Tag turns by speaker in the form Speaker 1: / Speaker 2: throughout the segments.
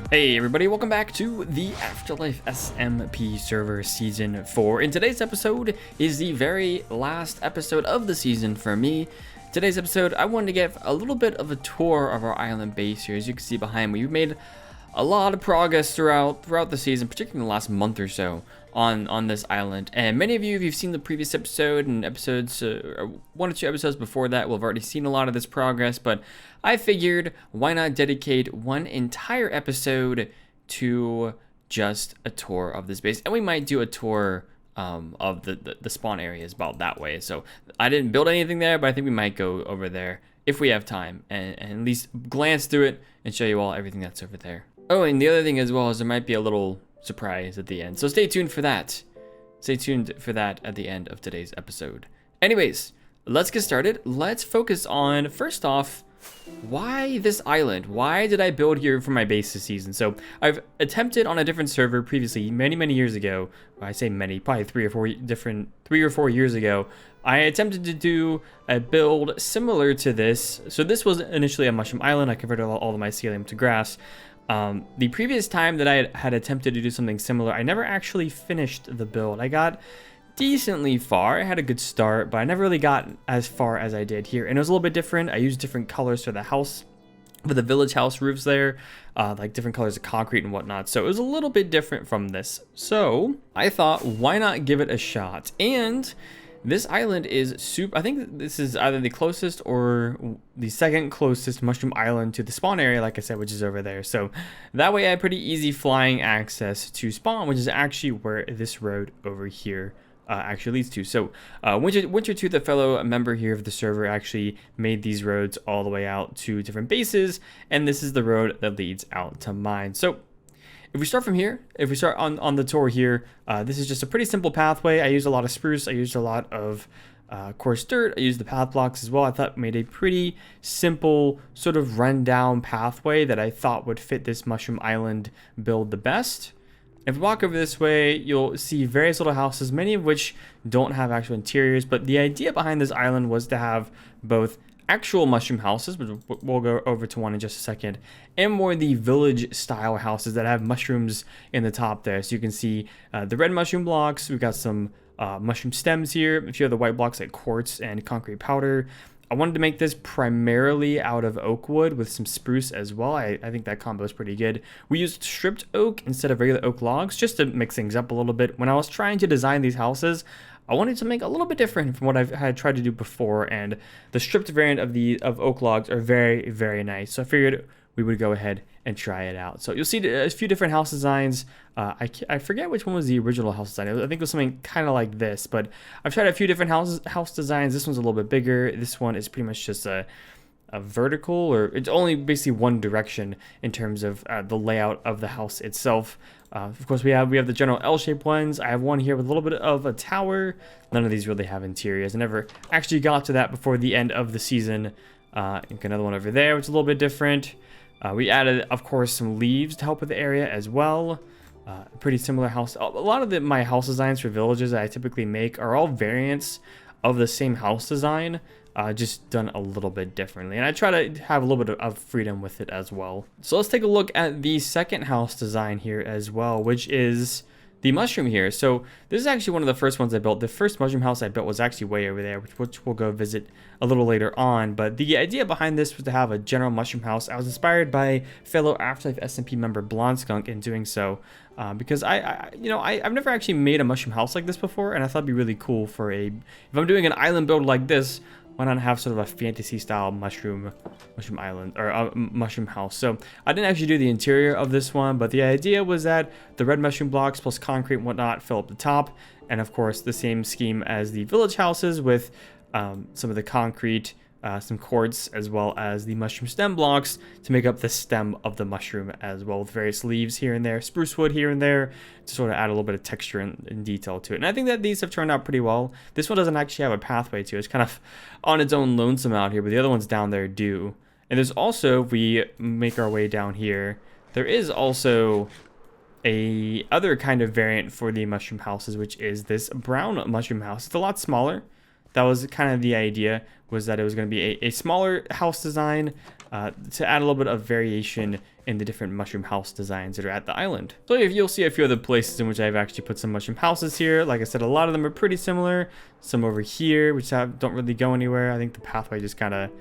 Speaker 1: Hey everybody, welcome back to the AfterLife SMP server season 4. In today's episode is the very last episode of the season for me. Today's episode, I wanted to give a little bit of a tour of our island base here. As you can see behind me, we've made a lot of progress throughout the season, particularly in the last month or so on this island. And many of you, if you've seen the previous episode and episodes, one or two episodes before that, will have already seen a lot of this progress. But I figured, why not dedicate one entire episode to just a tour of this base? And we might do a tour of the spawn areas about that way. So I didn't build anything there, but I think we might go over there if we have time and at least glance through it and show you all everything that's over there. Oh, and the other thing as well is there might be a little surprise at the end. So stay tuned for that. Stay tuned for that at the end of today's episode. Anyways, let's get started. Let's focus on, first off, why this island? Why did I build here for my base this season? So I've attempted on a different server previously, many years ago. Well, I say many, probably 3 or 4 years ago. I attempted to do a build similar to this. So this was initially a mushroom island. I converted all of my mycelium to grass. The previous time that I had attempted to do something similar, I never actually finished the build. I got decently far. I had a good start, but I never really got as far as I did here. And it was a little bit different. I used different colors for the house, for the village house roofs there, like different colors of concrete and whatnot. So it was a little bit different from this. So I thought, why not give it a shot? And this island is super. I think this is either the closest or the second closest mushroom island to the spawn area, like I said, which is over there. So that way I had pretty easy flying access to spawn, which is actually where this road over here actually leads to. So Wintertooth, a fellow member here of the server, actually made these roads all the way out to different bases, and this is the road that leads out to mine. So if we start from here, if we start on the tour here, this is just a pretty simple pathway. I used a lot of spruce. I used a lot of coarse dirt. I used the path blocks as well. I thought made a pretty simple sort of rundown pathway that I thought would fit this mushroom island build the best. If we walk over this way, you'll see various little houses, many of which don't have actual interiors. But the idea behind this island was to have both actual mushroom houses, which we'll go over to one in just a second, and more the village style houses that have mushrooms in the top there. So you can see the red mushroom blocks. We've got some mushroom stems here. A few of the white blocks like quartz and concrete powder. I wanted to make this primarily out of oak wood with some spruce as well. I think that combo is pretty good. We used stripped oak instead of regular oak logs just to mix things up a little bit. When I was trying to design these houses, I wanted to make a little bit different from what I've had tried to do before, and the stripped variant of oak logs are very nice. So I figured we would go ahead and try it out. So you'll see a few different house designs. I forget which one was the original house design. I think it was something kind of like this, but I've tried a few different house designs. This one's a little bit bigger. This one is pretty much just a vertical, or it's only basically one direction in terms of the layout of the house itself. Of course, we have the general L-shaped ones. I have one here with a little bit of a tower. None of these really have interiors. I never actually got to that before the end of the season. Another one over there, which is a little bit different. We added, of course, some leaves to help with the area as well. Pretty similar house. A lot of my house designs for villages that I typically make are all variants of the same house design, just done a little bit differently. And I try to have a little bit of freedom with it as well. So let's take a look at the second house design here as well, which is the mushroom here. So this is actually one of the first ones I built. The first mushroom house I built was actually way over there, which we'll go visit a little later on. But the idea behind this was to have a general mushroom house. I was inspired by fellow AfterLife SMP member Blonde Skunk in doing so, because I've never actually made a mushroom house like this before, and I thought it'd be really cool for if I'm doing an island build like this, why not have sort of a fantasy style mushroom island or a mushroom house. So I didn't actually do the interior of this one, but the idea was that the red mushroom blocks plus concrete and whatnot fill up the top, and of course the same scheme as the village houses with some of the concrete, some quartz, as well as the mushroom stem blocks to make up the stem of the mushroom as well, with various leaves here and there, spruce wood here and there, to sort of add a little bit of texture and detail to it. And I think that these have turned out pretty well. This one doesn't actually have a pathway to it. It's kind of on its own lonesome out here, but the other ones down there do. And there's also, if we make our way down here, there is also a other kind of variant for the mushroom houses, which is this brown mushroom house. It's a lot smaller. That was kind of the idea, was that it was going to be a smaller house design, to add a little bit of variation in the different mushroom house designs that are at the island. So if you'll see a few other places in which I've actually put some mushroom houses here. Like I said, a lot of them are pretty similar. Some over here, which don't really go anywhere. I think the pathway just kind of,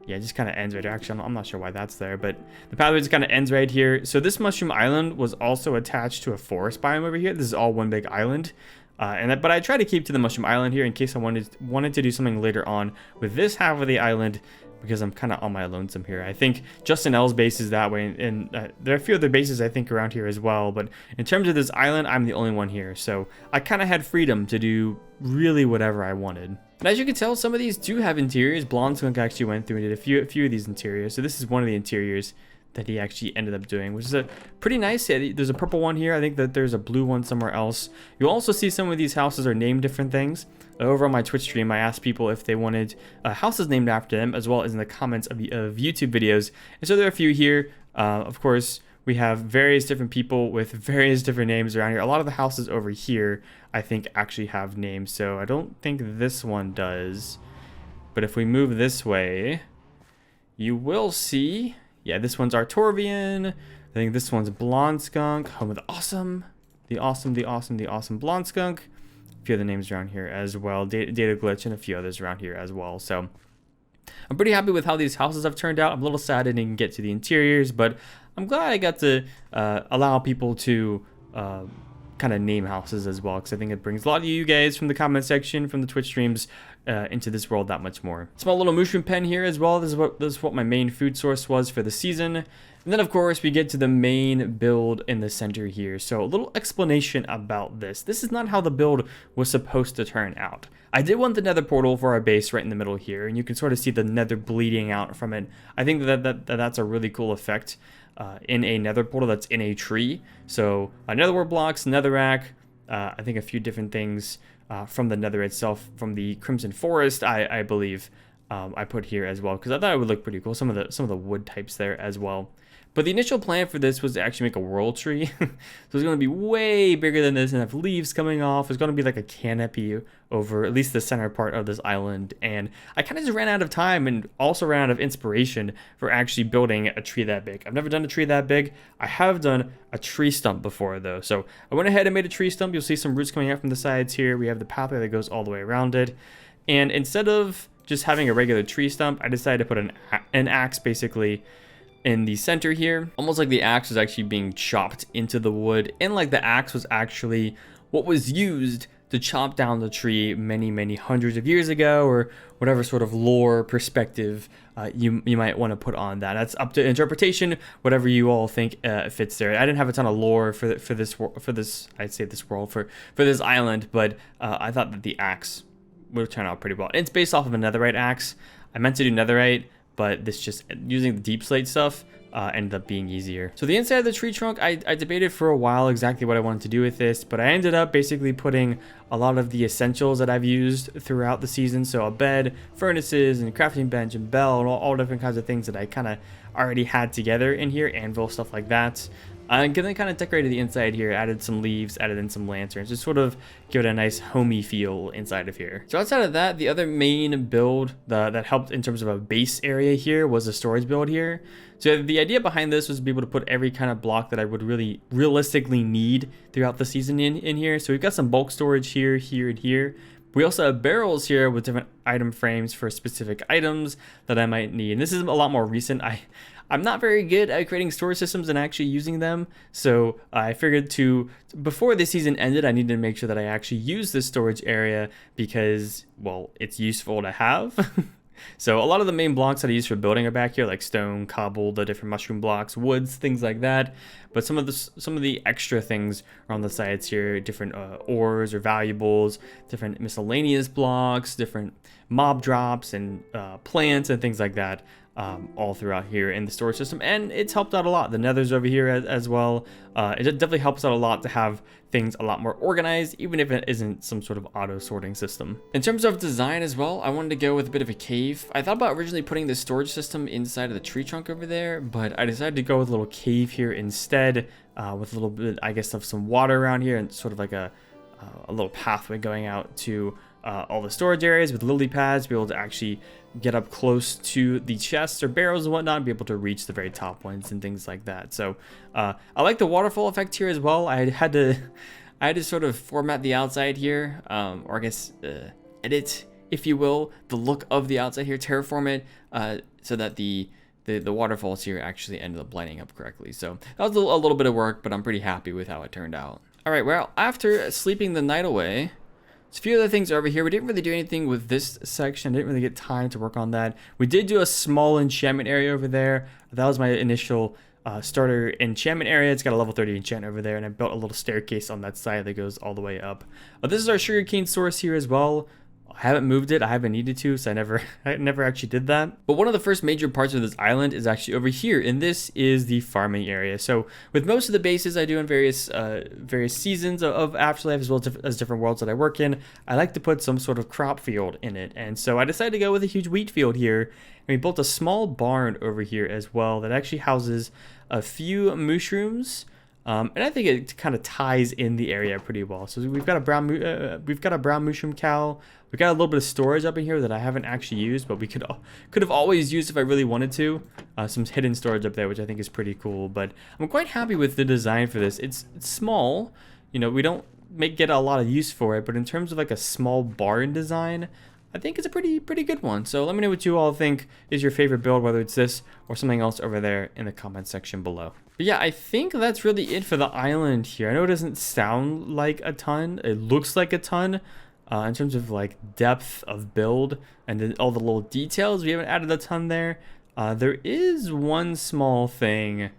Speaker 1: yeah, it just kind of ends right there. Actually, I'm not sure why that's there, but the pathway just kind of ends right here. So this mushroom island was also attached to a forest biome over here. This is all one big island. But I try to keep to the mushroom island here in case I wanted to do something later on with this half of the island, because I'm kind of on my lonesome here. I think Justin L's base is that way, and there are a few other bases I think around here as well, but in terms of this island, I'm the only one here, so I kind of had freedom to do really whatever I wanted. And as you can tell, some of these do have interiors. Blondskunk actually went through and did a few of these interiors, so this is one of the interiors that he actually ended up doing, which is a pretty nice. There's a purple one here. I think that there's a blue one somewhere else. You'll also see some of these houses are named different things. Over on my Twitch stream, I asked people if they wanted houses named after them, as well as in the comments of YouTube videos. And so there are a few here. Of course, we have various different people with various different names around here. A lot of the houses over here, I think, actually have names. So I don't think this one does. But if we move this way, you will see... Yeah, this one's Artorvian. I think this one's Blondskunk, home of the awesome Blondskunk. A few other names around here as well. Data Glitch and a few others around here as well. So I'm pretty happy with how these houses have turned out. I'm a little sad I didn't get to the interiors, but I'm glad I got to allow people to kind of name houses as well, because I think it brings a lot of you guys from the comment section, from the Twitch streams, into this world that much more. Small little mushroom pen here as well. This is what my main food source was for the season. And then of course we get to the main build in the center here. So a little explanation about this. This is not how the build was supposed to turn out. I did want the nether portal for our base right in the middle here, and you can sort of see the nether bleeding out from it. I think that's a really cool effect in a nether portal that's in a tree. So netherware blocks, netherrack, I think a few different things from the nether itself, from the Crimson Forest, I believe I put here as well, because I thought it would look pretty cool. Some of the wood types there as well. But the initial plan for this was to actually make a world tree. So it's going to be way bigger than this and have leaves coming off. It's going to be like a canopy over at least the center part of this island. And I kind of just ran out of time and also ran out of inspiration for actually building a tree that big. I've never done a tree that big. I have done a tree stump before though. So I went ahead and made a tree stump. You'll see some roots coming out from the sides here. We have the pathway that goes all the way around it. And instead of just having a regular tree stump, I decided to put an axe basically in the center here, almost like the axe was actually being chopped into the wood, and like the axe was actually what was used to chop down the tree many hundreds of years ago, or whatever sort of lore perspective you might want to put on that. That's up to interpretation, whatever you all think fits there. I didn't have a ton of lore for this I'd say this world, for this island, but I thought that the axe would turn out pretty well. It's based off of a netherite axe. I meant to do netherite, but this just using the deep slate stuff ended up being easier. So the inside of the tree trunk, I debated for a while exactly what I wanted to do with this, but I ended up basically putting a lot of the essentials that I've used throughout the season. So a bed, furnaces, and a crafting bench, and bell, and all different kinds of things that I kind of already had together in here, anvil, stuff like that. And then kind of decorated the inside here, added some leaves, added in some lanterns, just sort of give it a nice homey feel inside of here. So outside of that, the other main build that helped in terms of a base area here was a storage build here. So the idea behind this was to be able to put every kind of block that I would really realistically need throughout the season in here. So we've got some bulk storage here, and here. We also have barrels here with different item frames for specific items that I might need. And this is a lot more recent. I'm not very good at creating storage systems and actually using them. So I figured before the season ended, I needed to make sure that I actually use this storage area because, well, it's useful to have. So a lot of the main blocks that I use for building are back here, like stone, cobble, the different mushroom blocks, woods, things like that. But some of the extra things are on the sides here, different ores or valuables, different miscellaneous blocks, different mob drops and plants and things like that. All throughout here in the storage system, and it's helped out a lot. The nether's over here as well. It definitely helps out a lot to have things a lot more organized, even if it isn't some sort of auto sorting system. In terms of design as well, I wanted to go with a bit of a cave. I thought about originally putting the storage system inside of the tree trunk over there, but I decided to go with a little cave here instead, with a little bit, I guess, of some water around here and sort of like a little pathway going out to all the storage areas with lily pads, be able to actually get up close to the chests or barrels and whatnot, and be able to reach the very top ones and things like that. So I like the waterfall effect here as well. I had to sort of format the outside here, or I guess edit, if you will, the look of the outside here, terraform it so that the waterfalls here actually ended up lining up correctly. So that was a little bit of work, but I'm pretty happy with how it turned out. All right, well, after sleeping the night away, a few other things over here. We didn't really do anything with this section. I didn't really get time to work on that. We did do a small enchantment area over there. That was my initial starter enchantment area. It's got a level 30 enchant over there, and I built a little staircase on that side that goes all the way up. This is our sugarcane source here as well. I haven't moved it. I haven't needed to, so I never actually did that. But one of the first major parts of this island is actually over here, and this is the farming area. So with most of the bases I do in various seasons of AfterLife, as well as different worlds that I work in, I like to put some sort of crop field in it. And so I decided to go with a huge wheat field here, and we built a small barn over here as well that actually houses a few mushrooms. And I think it kind of ties in the area pretty well. So we've got a brown mushroom cow. We got a little bit of storage up in here that I haven't actually used, but we could have always used if I really wanted to. Some hidden storage up there, which I think is pretty cool. But I'm quite happy with the design for this. It's small, you know. We don't get a lot of use for it, but in terms of like a small barn design, I think it's a pretty good one. So let me know what you all think is your favorite build, whether it's this or something else over there in the comment section below. But yeah, I think that's really it for the island here. I know it doesn't sound like a ton. It looks like a ton in terms of like depth of build and then all the little details. We haven't added a ton there. There is one small thing.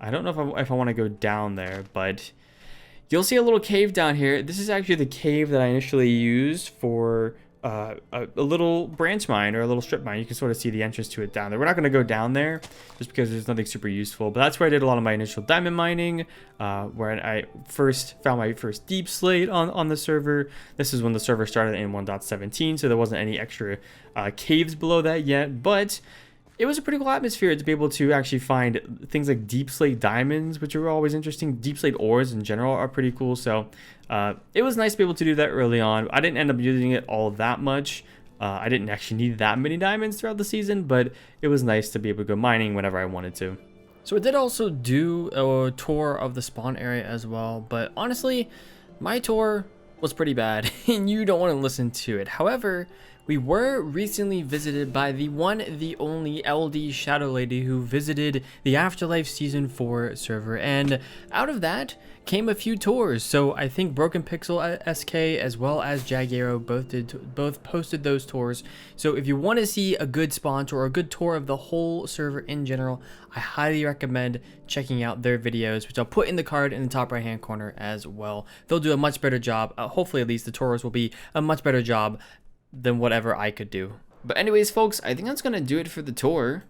Speaker 1: I don't know if I want to go down there, but you'll see a little cave down here. This is actually the cave that I initially used for a little branch mine or a little strip mine. You can sort of see the entrance to it down there. We're not going to go down there just because there's nothing super useful, but that's where I did a lot of my initial diamond mining, where I first found my first deep slate on the server. This is when the server started in 1.17, so there wasn't any extra caves below that yet, but it was a pretty cool atmosphere to be able to actually find things like deep slate diamonds, which are always interesting. Deep slate ores in general are pretty cool. So it was nice to be able to do that early on. I didn't end up using it all that much. I didn't actually need that many diamonds throughout the season, but it was nice to be able to go mining whenever I wanted to. So I did also do a tour of the spawn area as well, but honestly, my tour was pretty bad and you don't want to listen to it. However, we were recently visited by the one, the only LD Shadow Lady who visited the AfterLife Season 4 server, and out of that came a few tours. So I think Broken Pixel SK as well as Jaguaro both posted those tours. So if you want to see a good spawn tour or a good tour of the whole server in general, I highly recommend checking out their videos, which I'll put in the card in the top right hand corner as well. They'll do a much better job. Hopefully at least the tours will be a much better job than whatever I could do. But anyways, folks, I think that's gonna do it for the tour.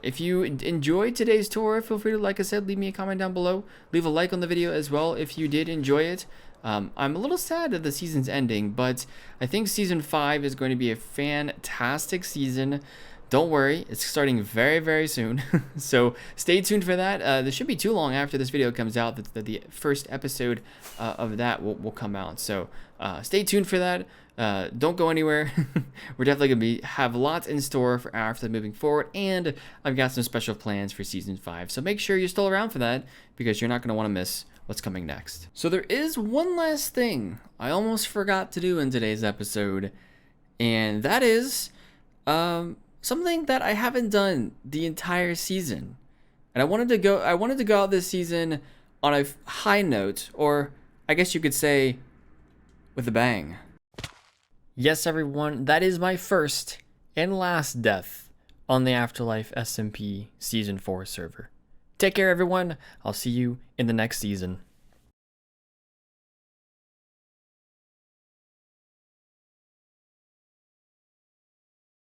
Speaker 1: If you enjoyed today's tour, feel free to, like I said, leave me a comment down below. Leave a like on the video as well if you did enjoy it. I'm a little sad that the season's ending, but I think season 5 is going to be a fantastic season. Don't worry, it's starting very soon. So stay tuned for that. This shouldn't be too long after this video comes out that the first episode of that will come out. So stay tuned for that. Don't go anywhere. We're definitely going to have lots in store for AfterLife moving forward, and I've got some special plans for season 5. So make sure you're still around for that, because you're not going to want to miss what's coming next. So there is one last thing I almost forgot to do in today's episode, and that is something that I haven't done the entire season. And I wanted to go out this season on a high note, or I guess you could say with a bang. Yes, everyone, that is my first and last death on the AfterLife SMP Season 4 server. Take care, everyone. I'll see you in the next season.